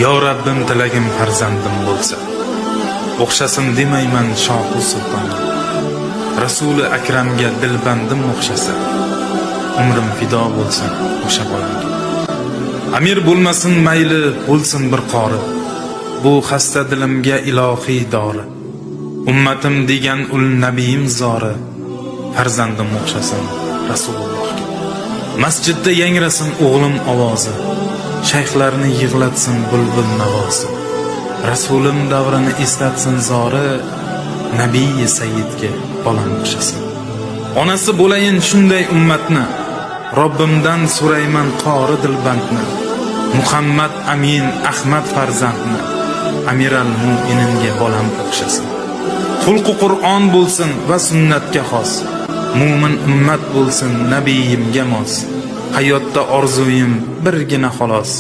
Yo Rabbim tilagim farzandim bo'lsa, o'xshasin demayman shohu sulton. Rasuli akramga dilbandim o'xshasa, umrim fido bo'lsin o'sha bolamga. Amir bo'lmasin mayli bo'lsin bir qori, bu xasta dilimga ilohiy dori. Ummatim degan ul nabiyim zori, farzandim o'xshasin Rasulullohga. Masjidda yangrasin o'g'lim ovozi, shayxlarni yig'latsin bulbul navosi. Rasulim davrini eslatsin zori, nabiy sayyidga bolam o'xshasin. Onasi bo'layin shunday ummatni, Robbimdan so'rayman qori dilbandni. Muhammad Amin Ahmad farzandni, Amiral Mu'mininga bolam o'xshasin. Xulqi Qur'on bo'lsin va sunnatga xos, mu'min ummat bo'lsin nabiyimga mos. Hayotda orzuyim birgina xolos,